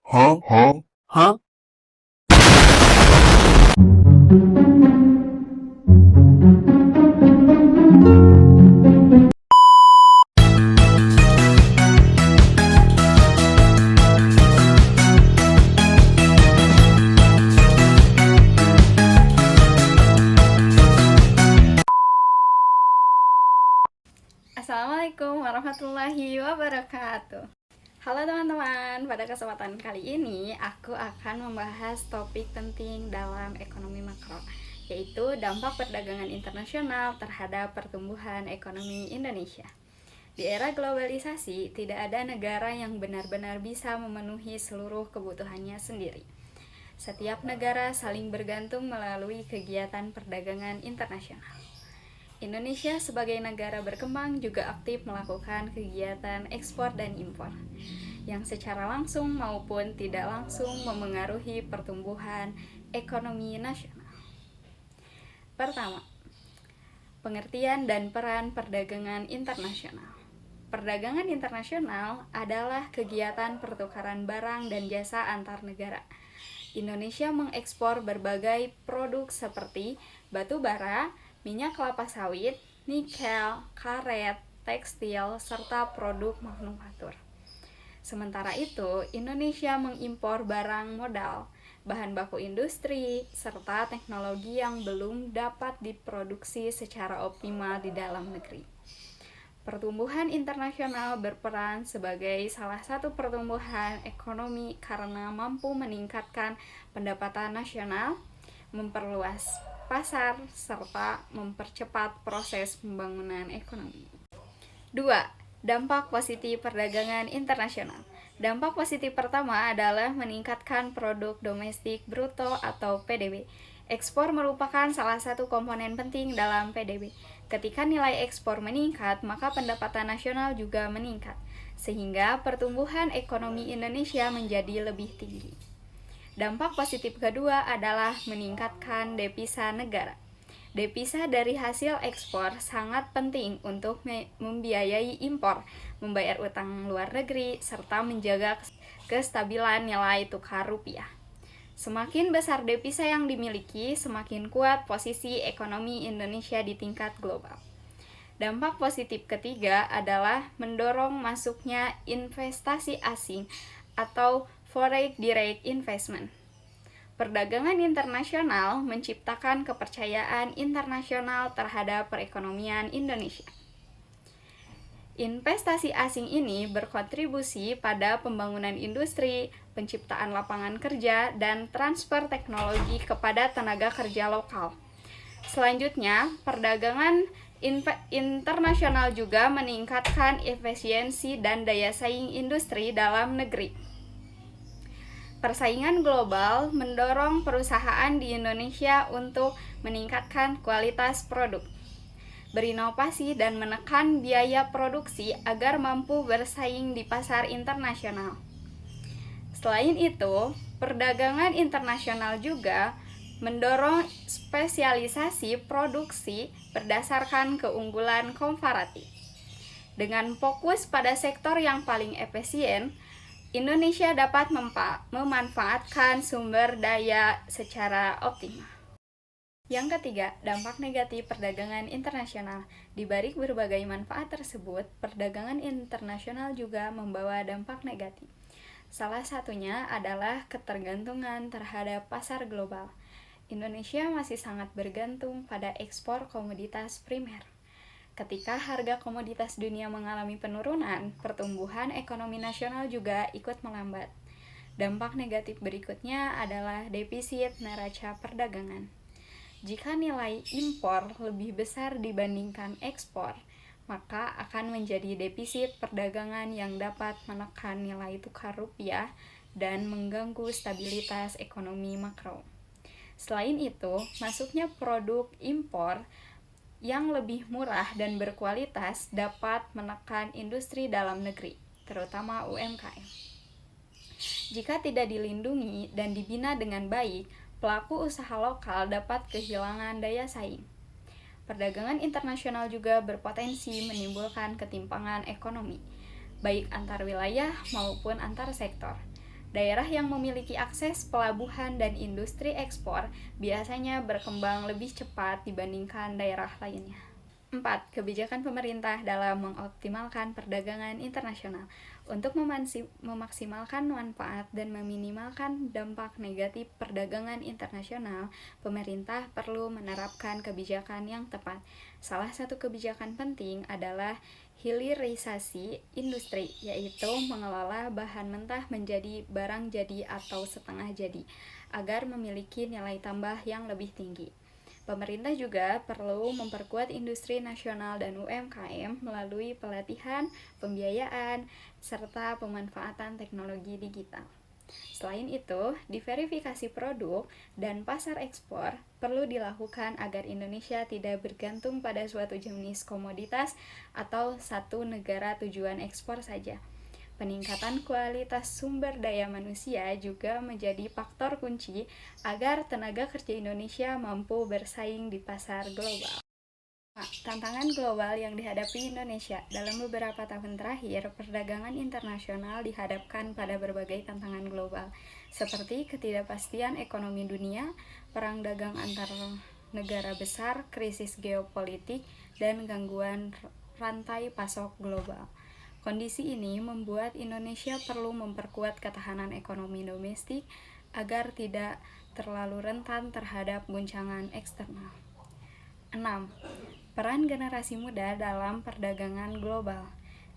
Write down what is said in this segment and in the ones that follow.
Huh? Huh? Hah? Assalamualaikum warahmatullahi wabarakatuh. Halo teman-teman, pada kesempatan kali ini aku akan membahas topik penting dalam ekonomi makro, yaitu dampak perdagangan internasional terhadap pertumbuhan ekonomi Indonesia. Di era globalisasi, tidak ada negara yang benar-benar bisa memenuhi seluruh kebutuhannya sendiri. Setiap negara saling bergantung melalui kegiatan perdagangan internasional. Indonesia sebagai negara berkembang juga aktif melakukan kegiatan ekspor dan impor yang secara langsung maupun tidak langsung memengaruhi pertumbuhan ekonomi nasional. Pertama, pengertian dan peran perdagangan internasional. Perdagangan internasional adalah kegiatan pertukaran barang dan jasa antar negara. Indonesia mengekspor berbagai produk seperti batu bara, minyak kelapa sawit, nikel, karet, tekstil, serta produk manufaktur. Sementara itu, Indonesia mengimpor barang modal, bahan baku industri, serta teknologi yang belum dapat diproduksi secara optimal di dalam negeri. Pertumbuhan internasional berperan sebagai salah satu pertumbuhan ekonomi karena mampu meningkatkan pendapatan nasional, memperluas pasar, serta mempercepat proses pembangunan ekonomi. 2. Dampak positif perdagangan internasional. Dampak positif pertama adalah meningkatkan produk domestik bruto atau PDB. Ekspor merupakan salah satu komponen penting dalam PDB. Ketika nilai ekspor meningkat, maka pendapatan nasional juga meningkat, sehingga pertumbuhan ekonomi Indonesia menjadi lebih tinggi. Dampak positif kedua adalah meningkatkan devisa negara. Devisa dari hasil ekspor sangat penting untuk membiayai impor, membayar utang luar negeri, serta menjaga kestabilan nilai tukar rupiah. Semakin besar devisa yang dimiliki, semakin kuat posisi ekonomi Indonesia di tingkat global. Dampak positif ketiga adalah mendorong masuknya investasi asing atau foreign direct investment. Perdagangan internasional menciptakan kepercayaan internasional terhadap perekonomian Indonesia. Investasi asing ini berkontribusi pada pembangunan industri, penciptaan lapangan kerja, dan transfer teknologi kepada tenaga kerja lokal. Selanjutnya, perdagangan internasional juga meningkatkan efisiensi dan daya saing industri dalam negeri. Persaingan global mendorong perusahaan di Indonesia untuk meningkatkan kualitas produk, berinovasi, dan menekan biaya produksi agar mampu bersaing di pasar internasional. Selain itu, perdagangan internasional juga mendorong spesialisasi produksi berdasarkan keunggulan komparatif. Dengan fokus pada sektor yang paling efisien, Indonesia dapat memanfaatkan sumber daya secara optimal. Yang ketiga, dampak negatif perdagangan internasional. Di balik berbagai manfaat tersebut, perdagangan internasional juga membawa dampak negatif. Salah satunya adalah ketergantungan terhadap pasar global. Indonesia masih sangat bergantung pada ekspor komoditas primer. Ketika harga komoditas dunia mengalami penurunan, pertumbuhan ekonomi nasional juga ikut melambat. Dampak negatif berikutnya adalah defisit neraca perdagangan. Jika nilai impor lebih besar dibandingkan ekspor, maka akan menjadi defisit perdagangan yang dapat menekan nilai tukar rupiah dan mengganggu stabilitas ekonomi makro. Selain itu, masuknya produk impor yang lebih murah dan berkualitas dapat menekan industri dalam negeri, terutama UMKM. Jika tidak dilindungi dan dibina dengan baik, pelaku usaha lokal dapat kehilangan daya saing. Perdagangan internasional juga berpotensi menimbulkan ketimpangan ekonomi, baik antar wilayah maupun antar sektor. Daerah yang memiliki akses pelabuhan dan industri ekspor biasanya berkembang lebih cepat dibandingkan daerah lainnya. 4. Kebijakan pemerintah dalam mengoptimalkan perdagangan internasional. Untuk memaksimalkan manfaat dan meminimalkan dampak negatif perdagangan internasional, pemerintah perlu menerapkan kebijakan yang tepat. Salah satu kebijakan penting adalah hilirisasi industri, yaitu mengelola bahan mentah menjadi barang jadi atau setengah jadi, agar memiliki nilai tambah yang lebih tinggi. Pemerintah juga perlu memperkuat industri nasional dan UMKM melalui pelatihan, pembiayaan, serta pemanfaatan teknologi digital. Selain itu, diverifikasi produk dan pasar ekspor perlu dilakukan agar Indonesia tidak bergantung pada suatu jenis komoditas atau satu negara tujuan ekspor saja. Peningkatan kualitas sumber daya manusia juga menjadi faktor kunci agar tenaga kerja Indonesia mampu bersaing di pasar global. Tantangan global yang dihadapi Indonesia dalam beberapa tahun terakhir, perdagangan internasional dihadapkan pada berbagai tantangan global, seperti ketidakpastian ekonomi dunia, perang dagang antar negara besar, krisis geopolitik, dan gangguan rantai pasok global. Kondisi ini membuat Indonesia perlu memperkuat ketahanan ekonomi domestik agar tidak terlalu rentan terhadap guncangan eksternal. 6. Peran generasi muda dalam perdagangan global.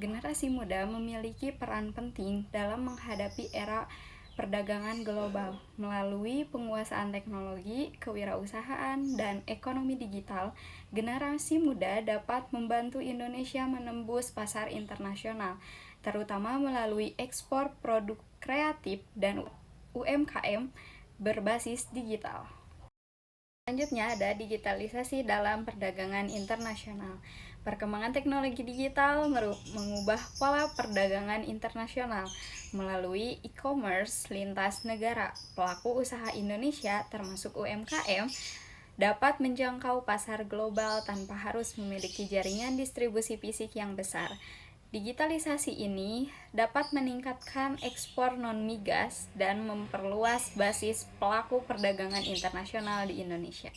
Generasi muda memiliki peran penting dalam menghadapi era perdagangan global. Melalui penguasaan teknologi, kewirausahaan, dan ekonomi digital, generasi muda dapat membantu Indonesia menembus pasar internasional, terutama melalui ekspor produk kreatif dan UMKM berbasis digital. Selanjutnya ada digitalisasi dalam perdagangan internasional. Perkembangan teknologi digital mengubah pola perdagangan internasional melalui e-commerce lintas negara. Pelaku usaha Indonesia, termasuk UMKM, dapat menjangkau pasar global tanpa harus memiliki jaringan distribusi fisik yang besar. Digitalisasi ini dapat meningkatkan ekspor non-migas dan memperluas basis pelaku perdagangan internasional di Indonesia.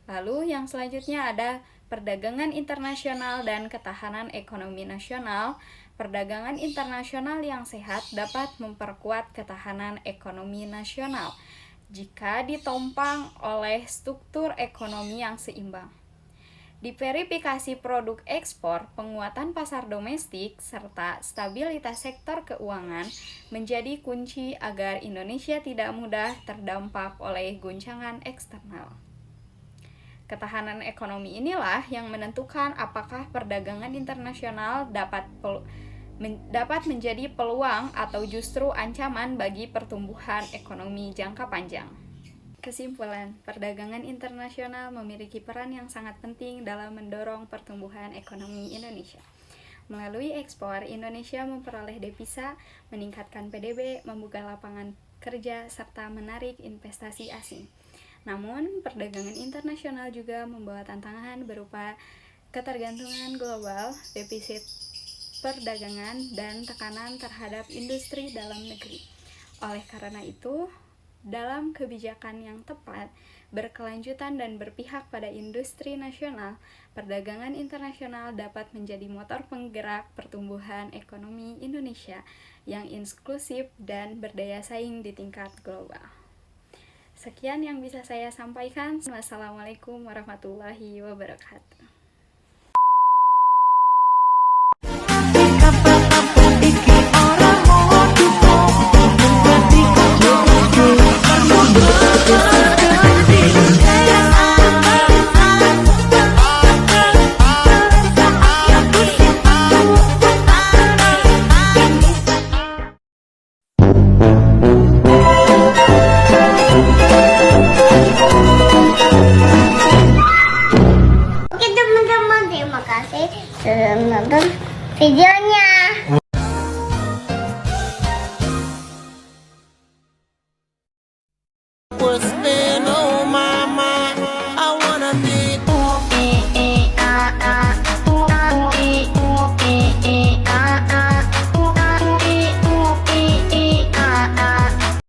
Lalu yang selanjutnya ada perdagangan internasional dan ketahanan ekonomi nasional. Perdagangan internasional yang sehat dapat memperkuat ketahanan ekonomi nasional jika ditopang oleh struktur ekonomi yang seimbang. Diverifikasi produk ekspor, penguatan pasar domestik, serta stabilitas sektor keuangan menjadi kunci agar Indonesia tidak mudah terdampak oleh guncangan eksternal. Ketahanan ekonomi inilah yang menentukan apakah perdagangan internasional dapat menjadi peluang atau justru ancaman bagi pertumbuhan ekonomi jangka panjang. Kesimpulan, perdagangan internasional memiliki peran yang sangat penting dalam mendorong pertumbuhan ekonomi Indonesia. Melalui ekspor, Indonesia memperoleh devisa, meningkatkan PDB, membuka lapangan kerja, serta menarik investasi asing. Namun, perdagangan internasional juga membawa tantangan berupa ketergantungan global, defisit perdagangan, dan tekanan terhadap industri dalam negeri. Oleh karena itu, dalam kebijakan yang tepat, berkelanjutan dan berpihak pada industri nasional, perdagangan internasional dapat menjadi motor penggerak pertumbuhan ekonomi Indonesia yang inklusif dan berdaya saing di tingkat global. Sekian yang bisa saya sampaikan. Wassalamualaikum warahmatullahi wabarakatuh. Oke teman-teman, terima kasih sudah menonton videonya.